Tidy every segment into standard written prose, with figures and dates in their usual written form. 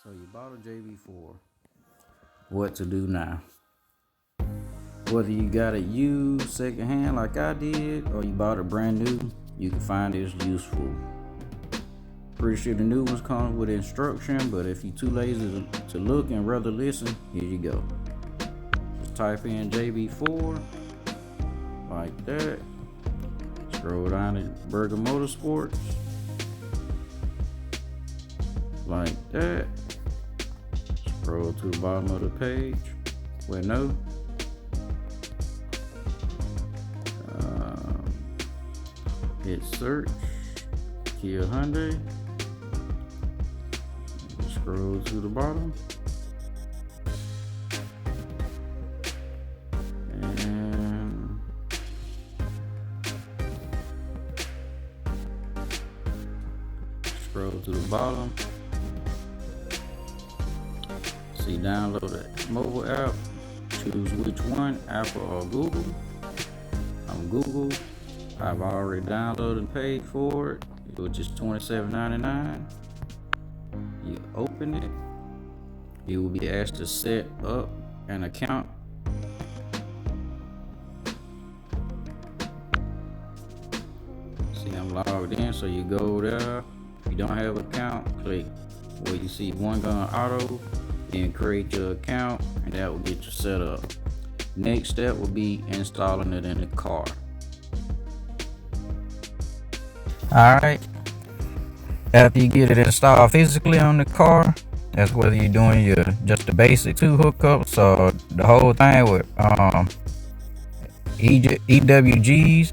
So you bought a Jb4. What to do now? Whether you got it used secondhand like I did, or you bought it brand new, you can find this useful. Pretty sure the new ones come with instruction, but if you're too lazy to look and rather listen, here you go. Just type in Jb4 like that. Scroll down to Burger Motorsports like that. Scroll to the bottom of the page. Wait, no. Hit search. Kia Hyundai. Scroll to the bottom. And scroll to the bottom. See, download the mobile app. Choose which one, Apple or Google. I'm Google. I've already downloaded and paid for it, which is $27.99. You open it. You will be asked to set up an account. See, I'm logged in, so you go there. If you don't have an account, click where you see One Gun Auto, then create your account, and that will get you set up. Next step will be installing it in the car. Alright, after you get it installed physically on the car, that's whether you're doing your just the basic two hookups or the whole thing with EWGs,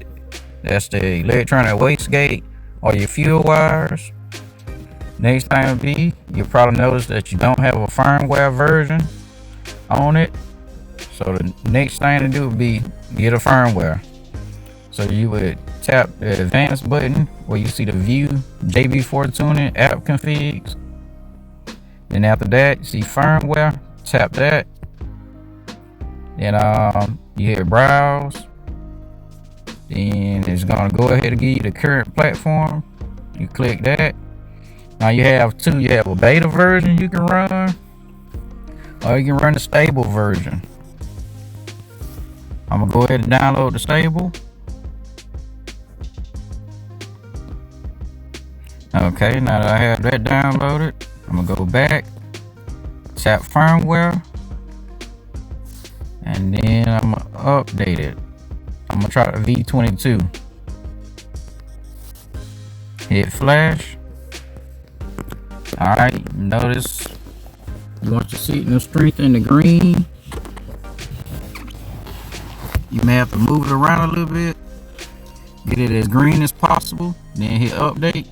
that's the electronic wastegate, or your fuel wires. Next thing will be, you'll probably notice that you don't have a firmware version on it. So the next thing to do would be get a firmware. So you would tap the advanced button where you see the view Jb4 tuning app configs. Then after that, you see firmware, tap that. Then you hit browse. Then it's gonna go ahead and give you the current platform. You click that. Now you have two. You have a beta version you can run, or you can run the stable version. I'm gonna go ahead and download the stable. Okay, now that I have that downloaded, I'm gonna go back, tap firmware, and then I'm gonna update it. I'm gonna try the V22. Hit flash. Alright, notice you want your signal strength in the green. You may have to move it around a little bit, get it as green as possible, then hit update.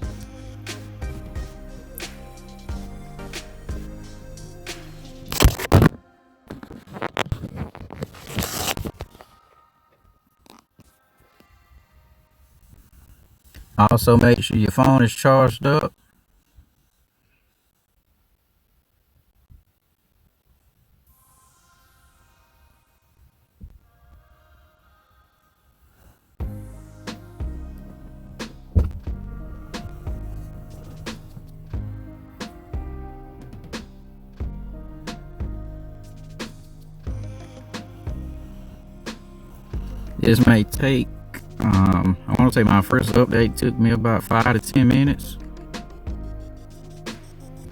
Also, make sure your phone is charged up. This may take I want to say my first update took me about 5 to 10 minutes.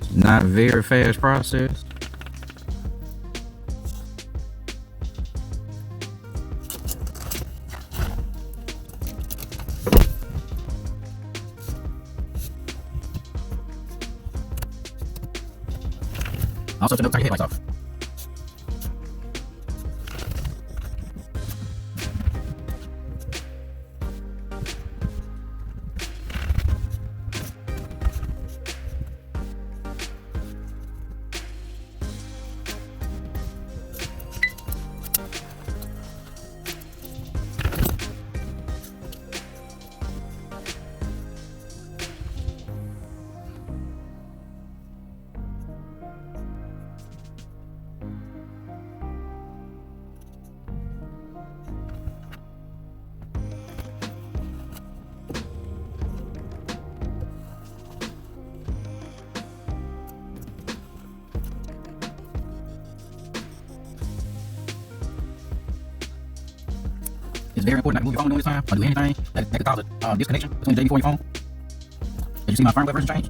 It's not a very fast process. Also, to note, turn your headlights off. very important not to move your phone during this time or do anything that could cause a disconnection between the Jb4 and your phone. As you see my firmware version change.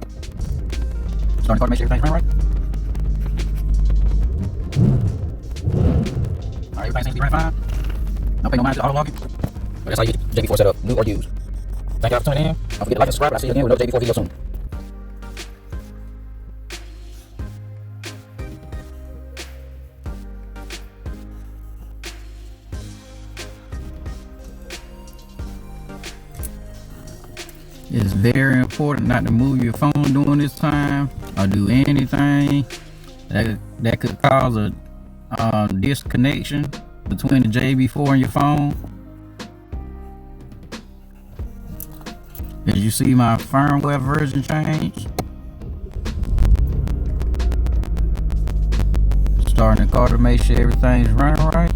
Starting to make sure everything's running right. Alright, everything seems to be running fine. Don't pay no mind to auto logging. But that's how you get Jb4 set up, new or used. Thank y'all for tuning in. Don't forget to like and subscribe. I'll see you again with another Jb4 video soon. It's very important not to move your phone during this time or do anything that could cause a disconnection between the Jb4 and your phone. As you see, my firmware version changed. Starting the car to make sure everything's running right.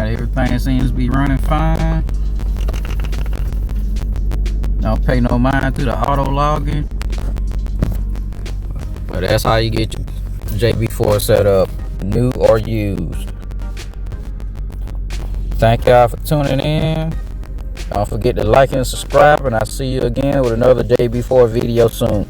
Everything seems to be running fine. Don't pay no mind to the auto logging. But that's how you get your Jb4 set up, new or used. Thank y'all for tuning in. Don't forget to like and subscribe, and I'll see you again with another Jb4 video soon.